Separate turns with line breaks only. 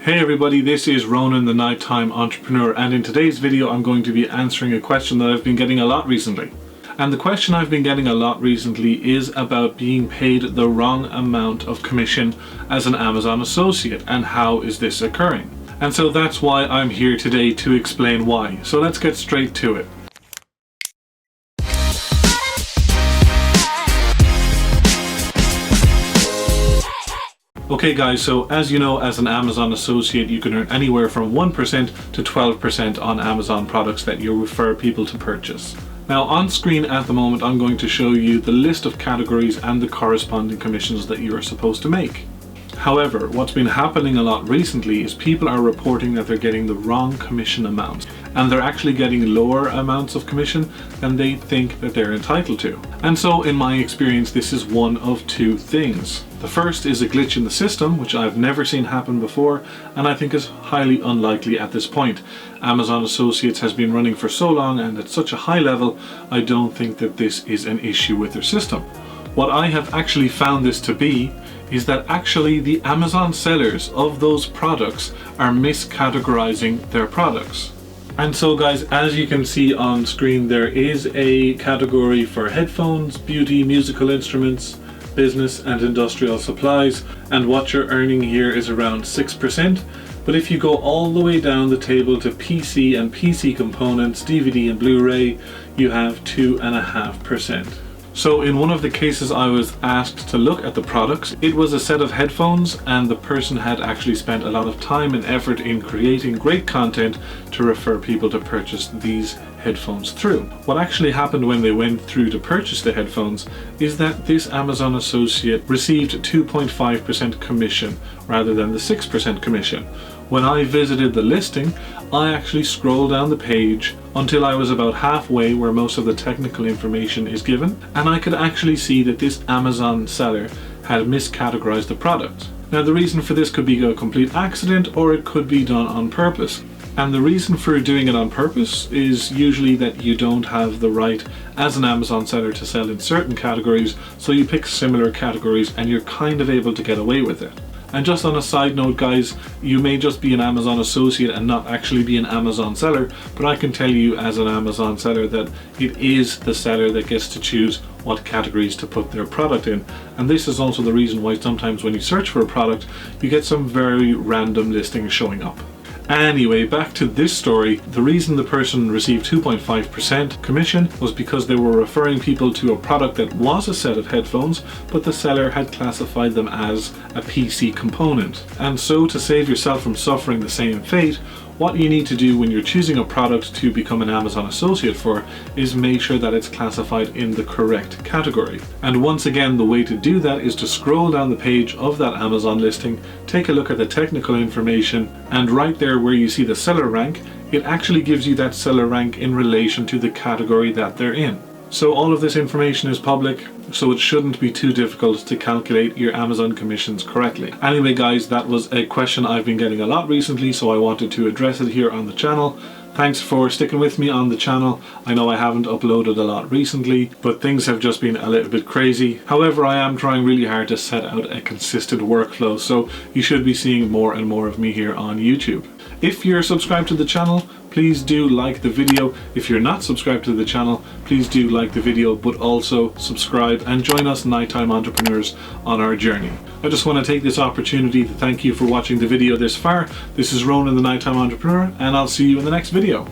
Hey everybody, this is Ronan the Nighttime Entrepreneur, and in today's video I'm going to be answering a question that I've been getting a lot recently. And the question I've been getting a lot recently is about being paid the wrong amount of commission as an Amazon associate, and how is this occurring? And so that's why I'm here today to explain why. So let's get straight to it. Okay guys, so as you know, as an Amazon associate you can earn anywhere from 1% to 12% on Amazon products that you refer people to purchase. Now on screen at the moment I'm going to show you the list of categories and the corresponding commissions that you are supposed to make. However, what's been happening a lot recently is people are reporting that they're getting the wrong commission amounts, and they're actually getting lower amounts of commission than they think that they're entitled to. And so in my experience, this is one of two things. The first is a glitch in the system, which I've never seen happen before, and I think is highly unlikely at this point. Amazon Associates has been running for so long and at such a high level, I don't think that this is an issue with their system. What I have actually found this to be is that actually the Amazon sellers of those products are miscategorizing their products. And so guys, as you can see on screen, there is a category for headphones, beauty, musical instruments, business and industrial supplies, and what you're earning here is around 6%. But if you go all the way down the table to PC and PC components, DVD and Blu-ray, you have 2.5%. So in one of the cases I was asked to look at the products, it was a set of headphones, and the person had actually spent a lot of time and effort in creating great content to refer people to purchase these headphones through. What actually happened when they went through to purchase the headphones is that this Amazon associate received 2.5% commission rather than the 6% commission. When I visited the listing, I actually scrolled down the page until I was about halfway where most of the technical information is given, and I could actually see that this Amazon seller had miscategorized the product. Now the reason for this could be a complete accident, or it could be done on purpose. And the reason for doing it on purpose is usually that you don't have the right as an Amazon seller to sell in certain categories, so you pick similar categories and you're kind of able to get away with it. And just on a side note guys, you may just be an Amazon associate and not actually be an Amazon seller, but I can tell you as an Amazon seller that it is the seller that gets to choose what categories to put their product in. And this is also the reason why sometimes when you search for a product, you get some very random listings showing up. Anyway, back to this story. The reason the person received 2.5% commission was because they were referring people to a product that was a set of headphones, but the seller had classified them as a PC component. And so to save yourself from suffering the same fate, what you need to do when you're choosing a product to become an Amazon associate for is make sure that it's classified in the correct category. And once again, the way to do that is to scroll down the page of that Amazon listing, take a look at the technical information, and right there where you see the seller rank, it actually gives you that seller rank in relation to the category that they're in. So all of this information is public, so it shouldn't be too difficult to calculate your Amazon commissions correctly. Anyway guys, that was a question I've been getting a lot recently, so I wanted to address it here on the channel. Thanks for sticking with me on the channel. I know I haven't uploaded a lot recently, but things have just been a little bit crazy. However, I am trying really hard to set out a consistent workflow, so you should be seeing more and more of me here on YouTube. If you're subscribed to the channel, please do like the video. If you're not subscribed to the channel, please do like the video, but also subscribe and join us nighttime entrepreneurs on our journey. I just want to take this opportunity to thank you for watching the video this far. This is Ronan the Nighttime Entrepreneur, and I'll see you in the next video.